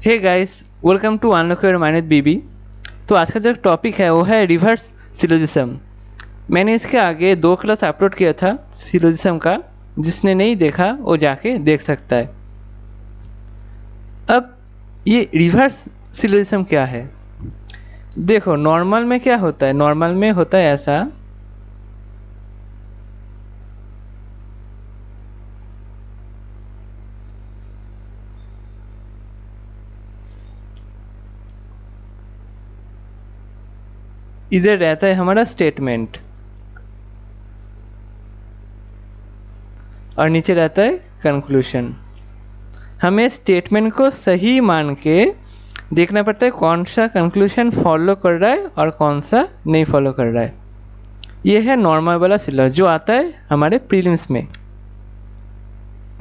Hey guys, welcome to unlock your mind BB. तो आज का जो टॉपिक है वो है रिवर्स सिलोजिज्म। मैंने इसके आगे 2 क्लास अपलोड किया था सिलोजिज्म का। जिसने नहीं देखा वो जाके देख सकता है। अब ये रिवर्स सिलोजिज्म क्या है? देखो, नॉर्मल में क्या होता है? नॉर्मल में होता है ऐसा, इधर रहता है हमारा स्टेटमेंट और नीचे रहता है कंक्लूशन। हमें स्टेटमेंट को सही मान के देखना पड़ता है कौन सा कंक्लूशन फॉलो कर रहा है और कौन सा नहीं फॉलो कर रहा है। ये है नॉर्मल वाला सिलेबस जो आता है हमारे प्रीलिम्स में।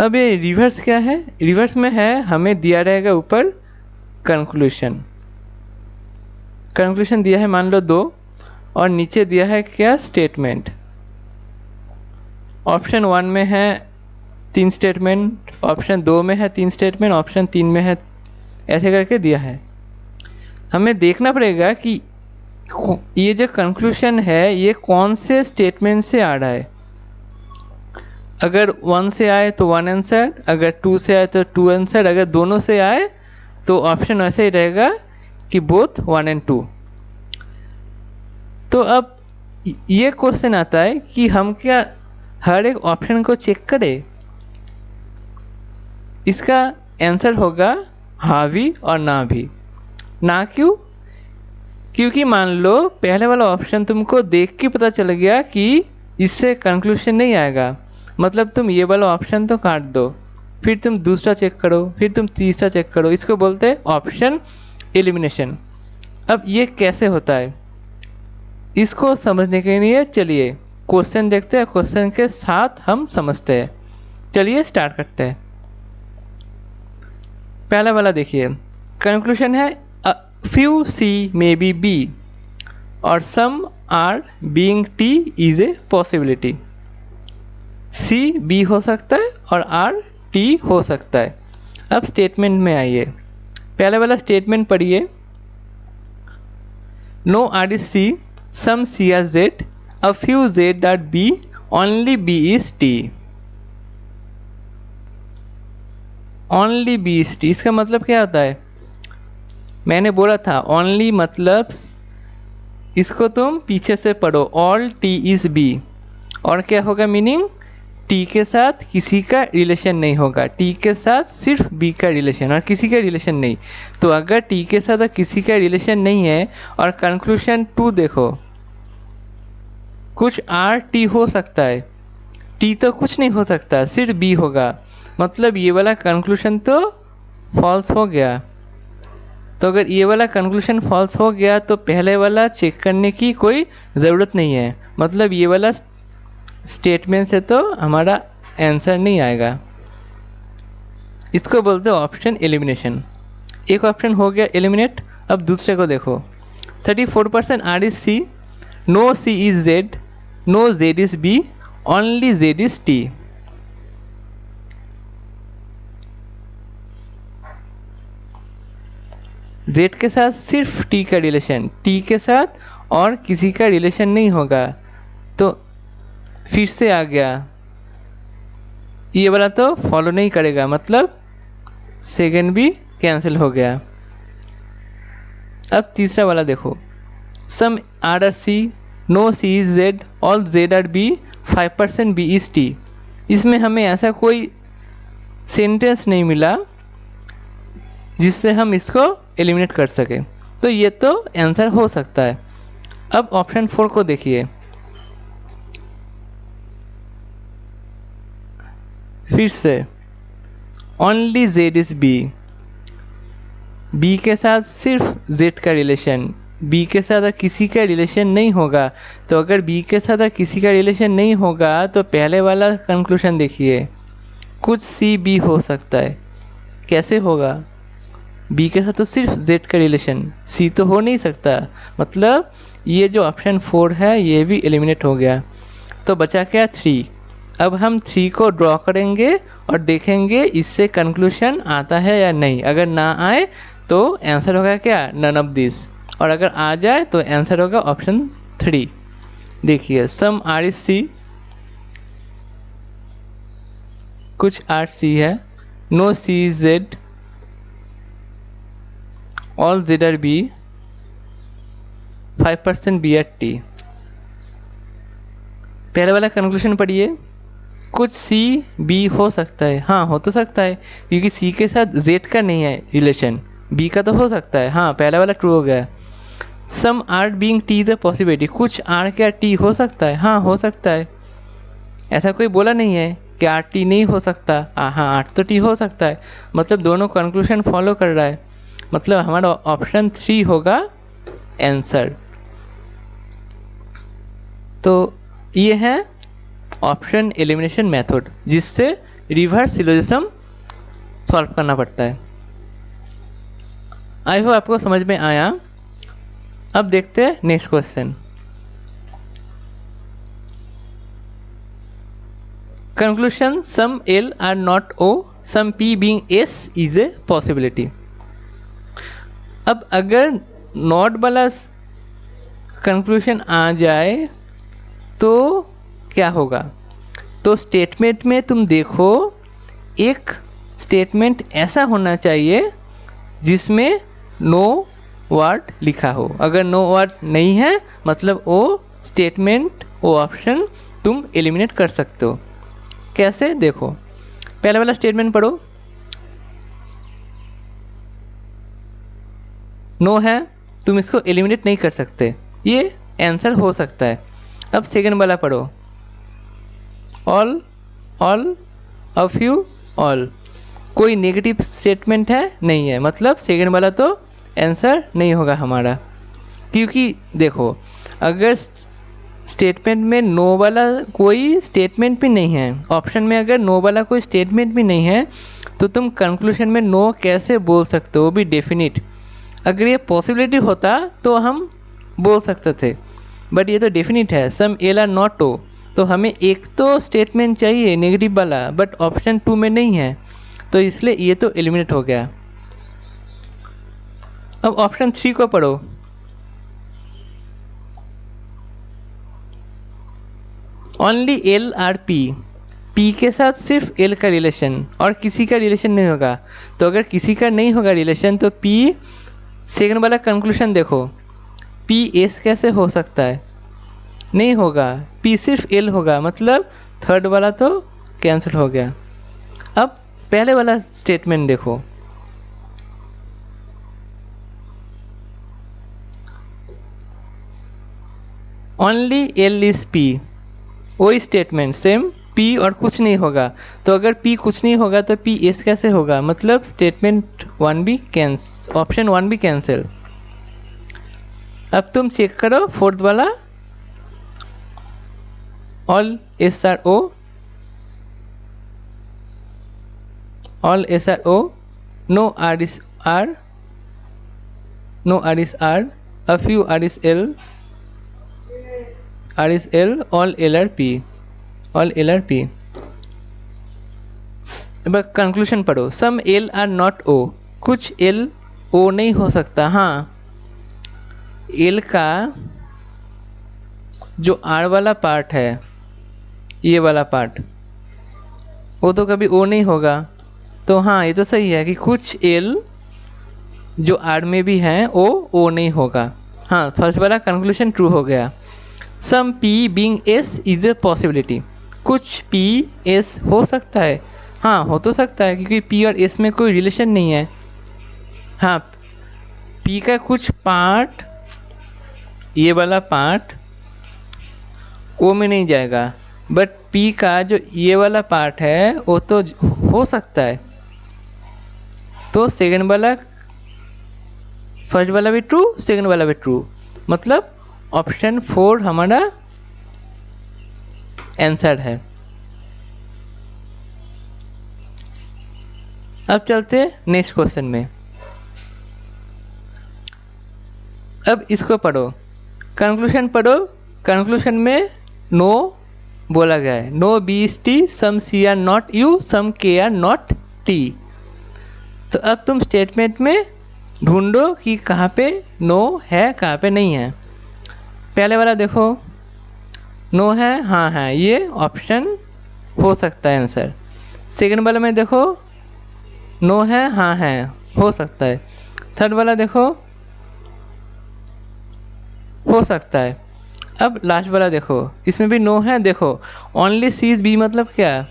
अब ये रिवर्स क्या है? रिवर्स में है हमें दिया रहेगा ऊपर कंक्लूशन। कंक्लूशन दिया है मान लो 2 और नीचे दिया है क्या? स्टेटमेंट। ऑप्शन 1 में है 3 स्टेटमेंट, ऑप्शन 2 में है 3 स्टेटमेंट, ऑप्शन 3 में है, ऐसे करके दिया है। हमें देखना पड़ेगा कि ये जो कंक्लूशन है ये कौन से स्टेटमेंट से आ रहा है। अगर 1 से आए तो 1 आंसर, अगर 2 से आए तो 2 आंसर, अगर दोनों से आए तो ऑप्शन वैसे ही रहेगा कि बोथ 1 एंड 2। तो अब ये क्वेश्चन आता है कि हम क्या हर एक ऑप्शन को चेक करें? इसका आंसर होगा हाँ भी और ना भी। ना क्यों? क्योंकि मान लो पहले वाला ऑप्शन तुमको देख के पता चल गया कि इससे कंक्लूशन नहीं आएगा, मतलब तुम ये वाला ऑप्शन तो काट दो, फिर तुम दूसरा चेक करो, फिर तुम तीसरा चेक करो। इसको बोलते हैं ऑप्शन एलिमिनेशन। अब ये कैसे होता है इसको समझने के लिए चलिए क्वेश्चन देखते हैं, क्वेश्चन के साथ हम समझते हैं। चलिए स्टार्ट करते हैं। पहला वाला देखिए, कंक्लूशन है few C may be B और some R being T is a possibility. C B हो सकता है और आर टी हो सकता है। अब स्टेटमेंट में आइए, पहले वाला स्टेटमेंट पढ़िए। No R is C, some C are Z, a few Z are B, only B is T. Only B is T, इसका मतलब क्या होता है? मैंने बोला था ओनली मतलब, इसको तुम पीछे से पढ़ो, ऑल टी इज बी। और क्या होगा मीनिंग? टी के साथ किसी का रिलेशन नहीं होगा, टी के साथ सिर्फ बी का रिलेशन और किसी का रिलेशन नहीं। तो अगर टी के साथ किसी का रिलेशन नहीं है और कंक्लूशन 2 देखो, कुछ आर टी हो सकता है, टी तो कुछ नहीं हो सकता, सिर्फ बी होगा, मतलब ये वाला कंक्लूशन तो फॉल्स हो गया। तो अगर ये वाला कंक्लूशन फॉल्स हो गया तो पहले वाला चेक करने की कोई ज़रूरत नहीं है, मतलब ये वाला स्टेटमेंट से तो हमारा आंसर नहीं आएगा। इसको बोलते हैं ऑप्शन एलिमिनेशन। एक ऑप्शन हो गया एलिमिनेट। अब दूसरे को देखो, 34% R is C, no C is Z, no Z is B, only Z is T. Z के साथ सिर्फ टी का रिलेशन, टी के साथ और किसी का रिलेशन नहीं होगा। तो फिर से आ गया, ये वाला तो फॉलो नहीं करेगा, मतलब सेकेंड भी कैंसिल हो गया। अब तीसरा वाला देखो, some R C, no C is Z, all Z are B, 5% B is T. इसमें हमें ऐसा कोई सेंटेंस नहीं मिला जिससे हम इसको एलिमिनेट कर सके, तो ये तो आंसर हो सकता है। अब ऑप्शन 4 को देखिए, फिर से only Z is B, B के साथ सिर्फ जेड का रिलेशन, बी के साथ किसी का रिलेशन नहीं होगा। तो अगर बी के साथ किसी का रिलेशन नहीं होगा तो पहले वाला कंक्लूशन देखिए, कुछ सी बी हो सकता है। कैसे होगा? बी के साथ तो सिर्फ जेड का रिलेशन, सी तो हो नहीं सकता, मतलब ये जो ऑप्शन 4 है ये भी एलिमिनेट हो गया। तो बचा क्या? 3। अब हम 3 को ड्रॉ करेंगे और देखेंगे इससे कंक्लूशन आता है या नहीं। अगर ना आए तो आंसर होगा क्या, नन ऑफ दिस। और अगर आ जाए तो आंसर होगा ऑप्शन 3। देखिए सम आर इज सी, कुछ आर सी है, no C is Z, all Z are B, 5% B are T. पहले वाला कंक्लूजन पढ़िए, कुछ सी बी हो सकता है, हाँ हो तो सकता है क्योंकि सी के साथ जेड का नहीं है रिलेशन, बी का तो हो सकता है, हाँ पहला वाला ट्रू हो गया। Some R being T the possibility, कुछ आर क्या टी हो सकता है, हाँ हो सकता है, ऐसा कोई बोला नहीं है कि आर टी नहीं हो सकता, हाँ आर तो टी हो सकता है, मतलब दोनों कंक्लूजन फॉलो कर रहा है, मतलब हमारा ऑप्शन 3 होगा आंसर। तो ये है ऑप्शन एलिमिनेशन मेथड, जिससे रिवर्स सिलोजिज्म सॉल्व करना पड़ता है। आई होप आपको समझ में आया। अब देखते हैं next question. Conclusion, some L are not O, some P being S is a possibility. अब अगर नॉट वाला कंक्लूशन आ जाए तो क्या होगा, तो स्टेटमेंट में तुम देखो एक स्टेटमेंट ऐसा होना चाहिए जिसमें नो वर्ड लिखा हो, अगर नो वर्ड नहीं है मतलब वो स्टेटमेंट, वो ऑप्शन तुम एलिमिनेट कर सकते हो। कैसे, देखो पहला वाला स्टेटमेंट पढ़ो, नो है, तुम इसको एलिमिनेट नहीं कर सकते, ये आंसर हो सकता है। अब सेकंड वाला पढ़ो, all, all, a few, all, कोई नेगेटिव स्टेटमेंट है नहीं है, मतलब सेकंड वाला तो आंसर नहीं होगा हमारा, क्योंकि देखो अगर स्टेटमेंट में नो वाला कोई स्टेटमेंट भी नहीं है, ऑप्शन में अगर नो वाला कोई स्टेटमेंट भी नहीं है तो तुम कंक्लूजन में नो कैसे बोल सकते हो, भी डेफिनिट। अगर ये पॉसिबिलिटी होता तो हम बोल सकते थे, बट ये तो डेफिनिट है, सम एल आर नॉट ओ, तो हमें एक तो स्टेटमेंट चाहिए नेगेटिव वाला, बट ऑप्शन 2 में नहीं है, तो इसलिए ये तो एलिमिनेट हो गया। अब ऑप्शन 3 को पढ़ो, only L are P, P के साथ सिर्फ एल का रिलेशन और किसी का रिलेशन नहीं होगा, तो अगर किसी का नहीं होगा रिलेशन तो पी, सेकंड वाला कंक्लूजन देखो, पी एस कैसे हो सकता है, नहीं होगा, पी सिर्फ एल होगा, मतलब थर्ड वाला तो कैंसिल हो गया। अब पहले वाला स्टेटमेंट देखो, ओनली एल इज पी, वही स्टेटमेंट सेम, पी और कुछ नहीं होगा, तो अगर पी कुछ नहीं होगा तो पी एस कैसे होगा, मतलब स्टेटमेंट 1 भी कैंसिल, ऑप्शन 1 भी कैंसिल। अब तुम चेक करो फोर्थ वाला, all S are O, all S are O, no R is R, no R is R, a few R is L, R is L, all L are P, all L are P. अब conclusion पढ़ो, some L are not O, कुछ L ओ नहीं हो सकता, हाँ L का जो are वाला पार्ट है, ये वाला पार्ट, वो तो कभी ओ नहीं होगा, तो हाँ ये तो सही है कि कुछ एल जो आर में भी हैं वो ओ नहीं होगा, हाँ फर्स्ट वाला कंक्लूजन ट्रू हो गया। Some P being S is a possibility, कुछ पी एस हो सकता है, हाँ हो तो सकता है क्योंकि पी और एस में कोई रिलेशन नहीं है, हाँ पी का कुछ पार्ट, ये वाला पार्ट ओ में नहीं जाएगा, बट पी का जो ये वाला पार्ट है वो तो हो सकता है, तो सेकंड वाला, फर्स्ट वाला भी ट्रू, सेकंड वाला भी ट्रू, मतलब ऑप्शन 4 हमारा आंसर है। अब चलते हैं नेक्स्ट क्वेश्चन में। अब इसको पढ़ो, कंक्लूजन पढ़ो, कंक्लूजन में नो बोला गया है, no B is T, some C are not U, some K are not T. तो अब तुम स्टेटमेंट में ढूंढो कि कहाँ पे नो है कहाँ पे नहीं है। पहले वाला देखो, नो है हाँ है, ये ऑप्शन हो सकता है आंसर। सेकंड वाला में देखो, नो है हाँ है, हो सकता है। थर्ड वाला देखो, हो सकता है। अब लास्ट वाला देखो, इसमें भी नो है। देखो ओनली सी इज बी मतलब क्या,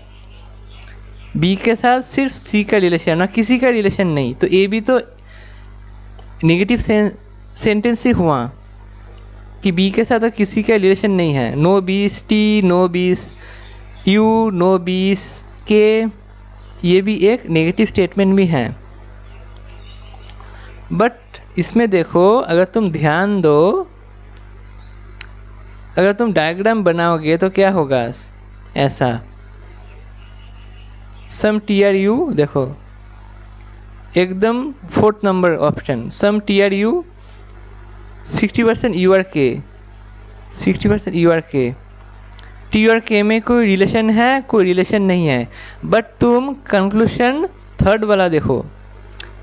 बी के साथ सिर्फ सी का रिलेशन ना, किसी का रिलेशन नहीं। तो ए भी तो नेगेटिव सेंटेंस ही हुआ कि बी के साथ तो किसी का रिलेशन नहीं है। नो बीस टी, नो बीस यू, नो बीस के, ये भी एक नेगेटिव स्टेटमेंट भी है। बट इसमें देखो, अगर तुम ध्यान दो, अगर तुम डायग्राम बनाओगे तो क्या होगा, ऐसा सम टी आर यू, देखो एकदम fourth number option, some T are U 60% U are K, 60% U are के। टी और के में कोई रिलेशन है, कोई रिलेशन नहीं है। बट तुम कंक्लूशन थर्ड वाला देखो,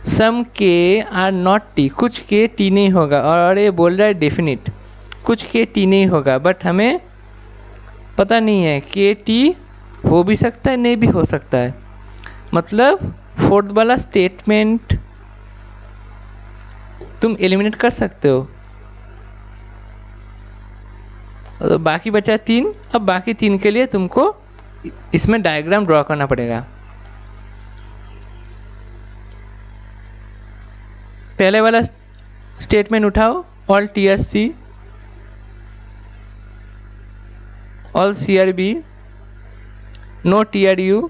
सम के आर नॉट टी, कुछ के टी नहीं होगा। और ये बोल रहा है डेफिनिट, कुछ के टी नहीं होगा। बट हमें पता नहीं है, के टी हो भी सकता है नहीं भी हो सकता है। मतलब फोर्थ वाला स्टेटमेंट तुम एलिमिनेट कर सकते हो। तो बाकी बचा 3। अब बाकी 3 के लिए तुमको इसमें डायग्राम ड्रॉ करना पड़ेगा। पहले वाला स्टेटमेंट उठाओ, all T are C, all C are B, no T are U,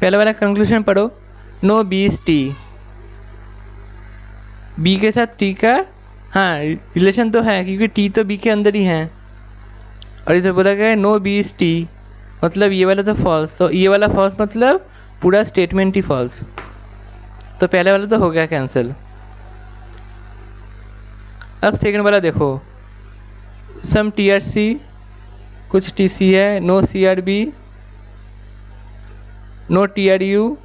पहले वाला कंक्लूजन पढ़ो, no B is T, B के साथ टी का हाँ रिलेशन तो है क्योंकि टी तो बी के अंदर ही है। और इधर बोला गया है नो बी इज टी, मतलब ये वाला तो फॉल्स, तो ये वाला फॉल्स मतलब पूरा स्टेटमेंट ही फॉल्स। तो पहले वाला तो हो गया कैंसिल। अब सेकंड वाला देखो, सम टी आर सी, कुछ टी सी है, no C are B, no T are U,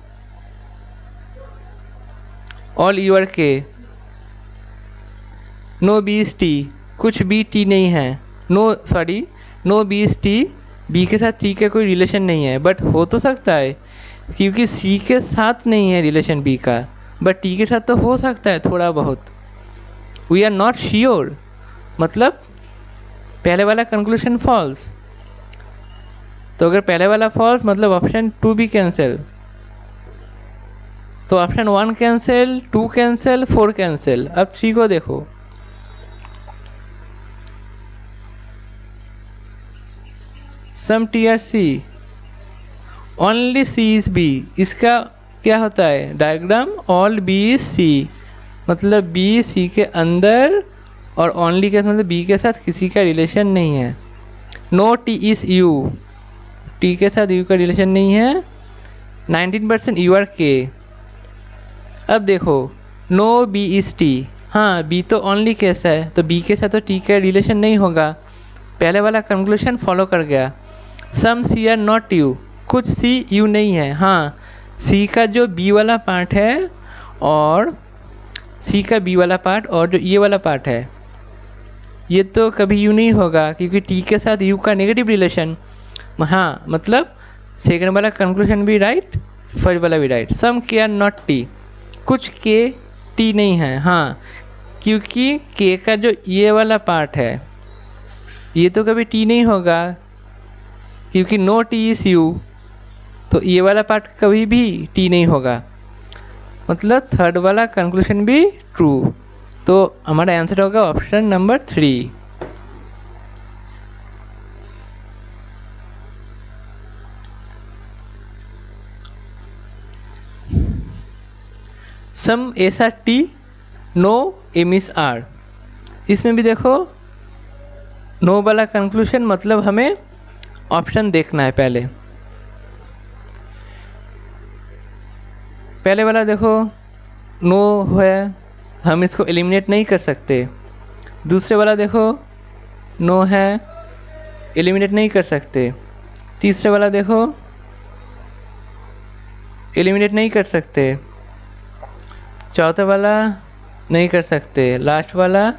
all U are K, no B is T, कुछ बी टी नहीं है। No B is T, B के साथ टी का कोई रिलेशन नहीं है। बट हो तो सकता है क्योंकि सी के साथ नहीं है रिलेशन बी का, बट टी के साथ तो हो सकता है थोड़ा बहुत। वी आर नॉट श्योर, मतलब पहले वाला कंक्लूजन फॉल्स। तो अगर पहले वाला फॉल्स मतलब ऑप्शन 2 भी कैंसिल, तो ऑप्शन 1 कैंसिल, 2 कैंसिल, 4 कैंसिल। अब 3 को देखो, some T are C, only C is B, इसका क्या होता है diagram, all B is C, मतलब बी सी के अंदर, और ओनली के मतलब बी के साथ किसी का रिलेशन नहीं है। No T is U, T के साथ यू का रिलेशन नहीं है। 19% यू आर के। अब देखो, नो बी इज टी, हाँ बी तो ओनली केस है, तो बी के साथ तो टी का रिलेशन नहीं होगा। पहले वाला कंक्लूजन फॉलो कर गया। सम सी आर नॉट यू, कुछ सी यू नहीं है। हाँ सी का जो बी वाला पार्ट है, और सी का बी वाला पार्ट और जो ये वाला पार्ट है, ये तो कभी यू नहीं होगा क्योंकि टी के साथ यू का नेगेटिव रिलेशन। हाँ मतलब सेकंड वाला कंक्लूजन भी राइट, फर्स्ट वाला भी right. Some K are not T, कुछ के टी नहीं है। हाँ क्योंकि के का जो ये वाला पार्ट है, ये तो कभी टी नहीं होगा क्योंकि नो टी इज यू, तो ये वाला पार्ट कभी भी टी नहीं होगा। मतलब थर्ड वाला कंक्लूजन भी ट्रू। तो हमारा आंसर होगा option number 3। Some S are T, no M is R, इसमें भी देखो नो वाला कंक्लूजन मतलब हमें ऑप्शन देखना है। पहले वाला देखो नो है, हम इसको एलिमिनेट नहीं कर सकते। दूसरे वाला देखो नो है, एलिमिनेट नहीं कर सकते। तीसरे वाला देखो एलिमिनेट नहीं कर सकते, चौथा वाला नहीं कर सकते, लास्ट वाला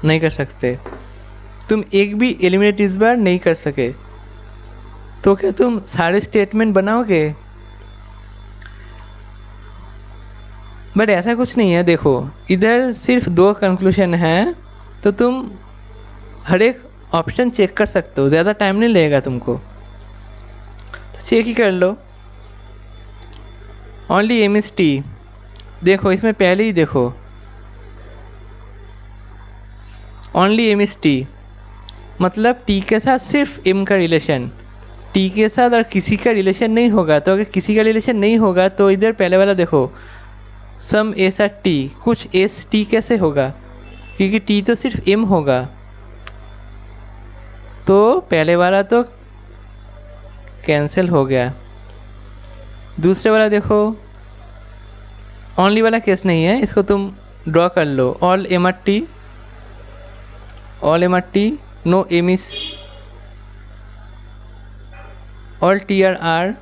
नहीं कर सकते। तुम एक भी एलिमिनेट इस बार नहीं कर सके, तो क्या तुम सारे स्टेटमेंट बनाओगे? बट ऐसा कुछ नहीं है। देखो इधर सिर्फ 2 कंक्लूजन है, तो तुम हर एक ऑप्शन चेक कर सकते हो, ज़्यादा टाइम नहीं लगेगा तुमको, तो चेक ही कर लो। ओनली एम इज टी, देखो इसमें पहले ही देखो, ओनली एम इज टी मतलब टी के साथ सिर्फ एम का रिलेशन, टी के साथ और किसी का रिलेशन नहीं होगा। तो अगर किसी का रिलेशन नहीं होगा तो इधर पहले वाला देखो, सम एस आर टी, कुछ एस टी कैसे होगा, क्योंकि टी तो सिर्फ एम होगा, तो पहले वाला तो कैंसिल हो गया। दूसरे वाला देखो, ओनली वाला केस नहीं है, इसको तुम ड्रॉ कर लो, all M are T, all M are T, no M is, all T are R,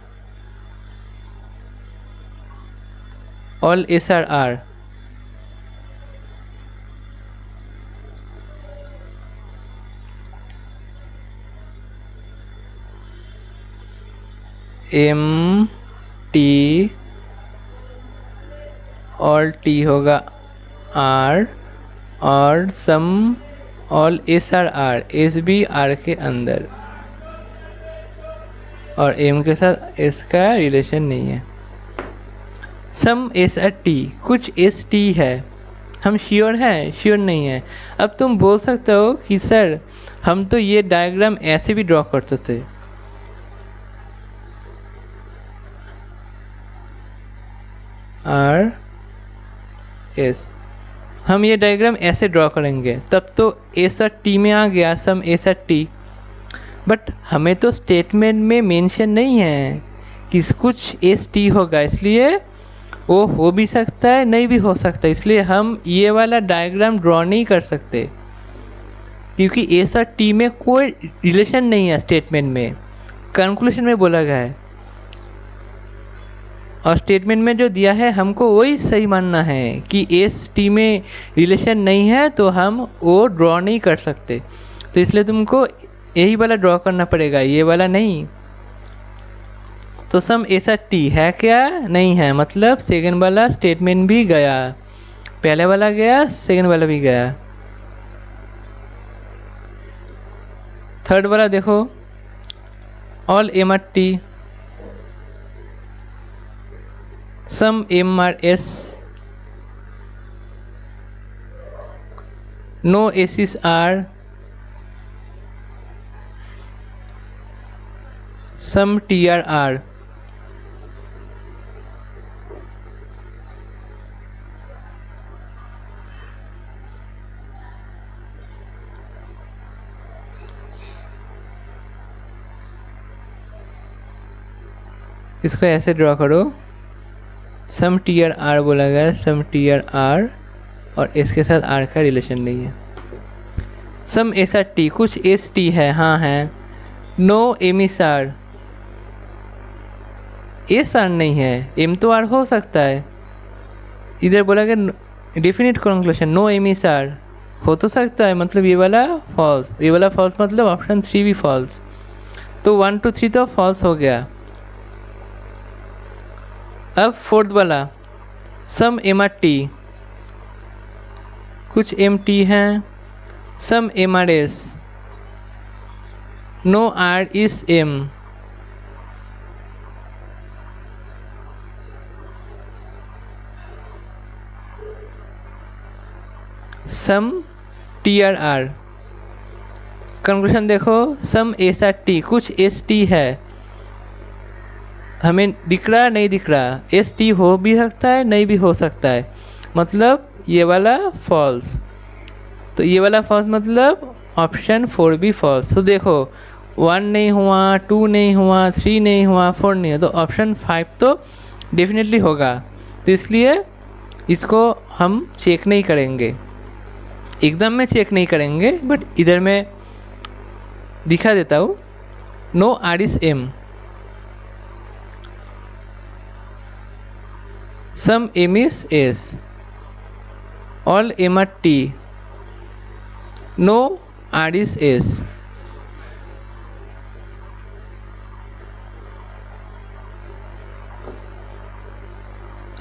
all S are R. M T, all T होगा आर, और some all S are R, S भी R के अंदर, और M के साथ S का relation नहीं है। सम एस आर टी, कुछ एस टी है, हम श्योर हैं, श्योर नहीं है। अब तुम बोल सकते हो कि सर हम तो ये डायग्राम ऐसे भी ड्रॉ कर सकते, आर एस, हम ये डायग्राम ऐसे ड्रॉ करेंगे, तब तो एस आर टी में आ गया सम एस आर टी। बट हमें तो स्टेटमेंट में मेंशन नहीं है कि कुछ एस टी होगा, इसलिए वो हो भी सकता है नहीं भी हो सकता, इसलिए हम ये वाला डायग्राम ड्रॉ नहीं कर सकते, क्योंकि एस और टी में कोई रिलेशन नहीं है स्टेटमेंट में, कंक्लूजन में बोला गया है, और स्टेटमेंट में जो दिया है हमको वही सही मानना है कि एस टी में रिलेशन नहीं है, तो हम वो ड्रॉ नहीं कर सकते, तो इसलिए तुमको यही वाला ड्रॉ करना पड़ेगा, ये वाला नहीं। तो सम एस आर टी है क्या? नहीं है, मतलब सेकंड वाला स्टेटमेंट भी गया, पहले वाला गया, सेकंड वाला भी गया। थर्ड वाला देखो, all M are T, some M are S, no S is R, some T are R. इसको ऐसे ड्रॉ करो, सम टी आर आर बोला गया, सम टी आर आर, और इसके साथ आर का रिलेशन नहीं है। सम एस आर टी, कुछ एस टी है, हाँ है, no M S R, S R नहीं है, एम तो आर हो सकता है, इधर बोला गया definite conclusion no M S R, हो तो सकता है, मतलब ये वाला फॉल्स, ये वाला फॉल्स, मतलब ऑप्शन 3 भी फॉल्स, तो 1 2 3 तो फॉल्स हो गया। अब फोर्थ वाला, सम एम आर टी, कुछ एम टी हैं, some M are S, no R is M, some T are R. Conclusion देखो, सम एस आर टी, कुछ एस टी है, हमें दिख रहा नहीं दिख रहा, एस टी हो भी सकता है नहीं भी हो सकता है, मतलब ये वाला फॉल्स, तो ये वाला फॉल्स मतलब ऑप्शन 4 भी फॉल्स। तो देखो 1 नहीं हुआ, 2 नहीं हुआ, 3 नहीं हुआ, 4 नहीं हुआ, तो ऑप्शन 5 तो डेफिनेटली होगा, तो इसलिए इसको हम चेक नहीं करेंगे, एग्जाम में चेक नहीं करेंगे, बट इधर मैं दिखा देता हूँ, no R is M, some M is S, all M are T, no R is S.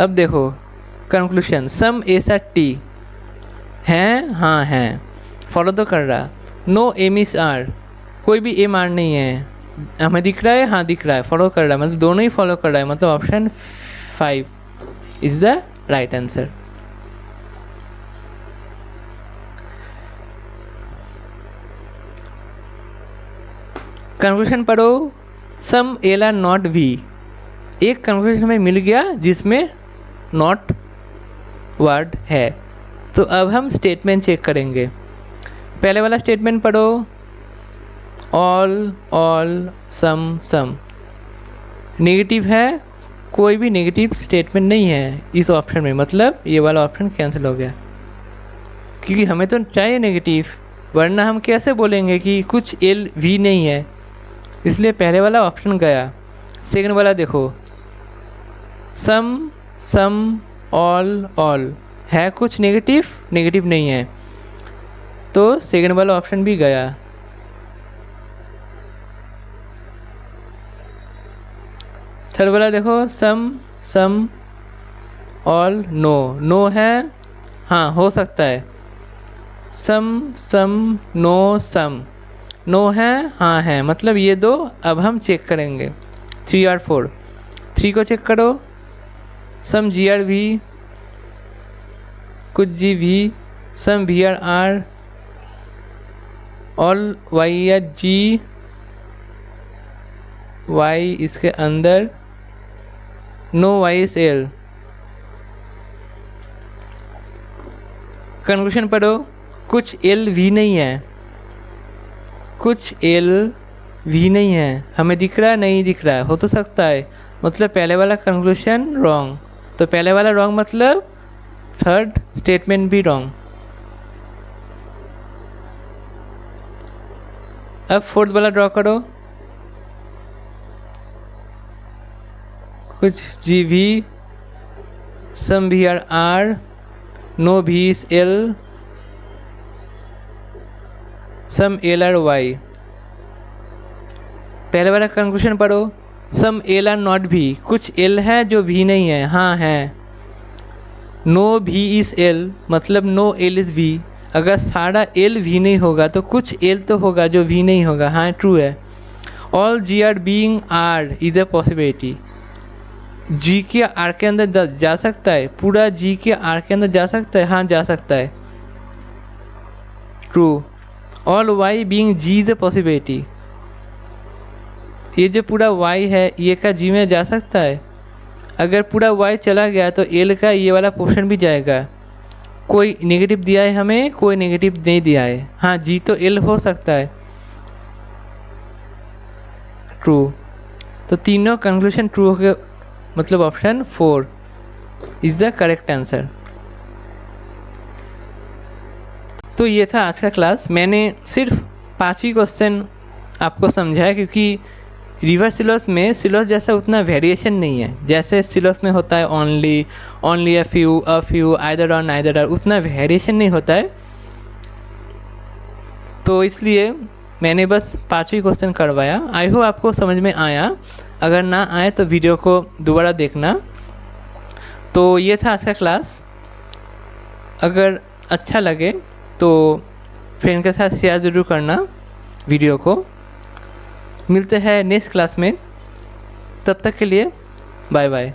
अब देखो conclusion, some S are T हैं, हाँ हैं, फॉलो तो कर रहा। नो एम इज आर, कोई भी एम आर नहीं है, हमें दिख रहा है, हाँ दिख रहा है, फॉलो कर रहा है, मतलब दोनों ही फॉलो कर रहा है, मतलब option 5 is the right answer. Conclusion पढ़ो, some L are not we. एक कंक्लूशन हमें मिल गया जिसमें नॉट वर्ड है। तो अब हम स्टेटमेंट चेक करेंगे। पहले वाला स्टेटमेंट पढ़ो, ऑल सम। नेगेटिव है, कोई भी नेगेटिव स्टेटमेंट नहीं है इस ऑप्शन में, मतलब ये वाला ऑप्शन कैंसिल हो गया, क्योंकि हमें तो चाहिए नेगेटिव, वरना हम कैसे बोलेंगे कि कुछ एल वी नहीं है, इसलिए पहले वाला ऑप्शन गया। सेकंड वाला देखो, सम ऑल है कुछ नेगेटिव नहीं है, तो सेकंड वाला ऑप्शन भी गया। थर्ड वाला देखो, सम ऑल नो है, हाँ हो सकता है, सम नो है, हाँ है, मतलब ये दो अब हम चेक करेंगे। 3 और 4, 3 को चेक करो, सम जी आर वी, कुछ G V, some V are, all Y या जी वाई इसके अंदर, no Y is L. Conclusion पढ़ो, कुछ एल वी नहीं है, कुछ एल वी नहीं है, हमें दिख रहा है, नहीं दिख रहा है, हो तो सकता है, मतलब पहले वाला कंक्लूशन रॉन्ग। तो पहले वाला रॉन्ग मतलब थर्ड स्टेटमेंट भी रॉन्ग। अब फोर्थ वाला ड्रॉ करो, कुछ G V, some V are, no V is L, some L are Y. पहले वाला कंक्लूशन पढ़ो, सम एल आर नॉट भी, कुछ एल है जो भी नहीं है, हाँ है, नो भी इज एल, मतलब नो एल इज वी, अगर सारा एल भी नहीं होगा तो कुछ एल तो होगा जो भी नहीं होगा, हाँ ट्रू है। All G are being R is a possibility, G के आर के अंदर जा सकता है, पूरा जी के आर के अंदर जा सकता है, हाँ जा सकता है, true. All Y being G is a possibility, ये जो पूरा वाई है ये का जी में जा सकता है, अगर पूरा वाई चला गया तो एल का ये वाला पोर्शन भी जाएगा। कोई नेगेटिव दिया है हमें, कोई नेगेटिव नहीं दिया है, हाँ जी तो एल हो सकता है, ट्रू। तो तीनों कंक्लूशन ट्रू हो गए, मतलब option 4 is the correct answer. तो ये था आज का क्लास, मैंने सिर्फ 5 ही क्वेश्चन आपको समझाया, क्योंकि रिवर्स सिलोस में सिलोस जैसा उतना वेरिएशन नहीं है, जैसे सिलोस में होता है ओनली अ फ्यू आइदर और नाइदर और, उतना वेरिएशन नहीं होता है, तो इसलिए मैंने बस 5 ही क्वेश्चन करवाया। आई होप आपको समझ में आया, अगर ना आए तो वीडियो को दोबारा देखना। तो ये था आज का क्लास, अगर अच्छा लगे तो फ्रेंड के साथ शेयर ज़रूर करना वीडियो को। मिलते हैं नेक्स्ट क्लास में, तब तक के लिए बाय बाय।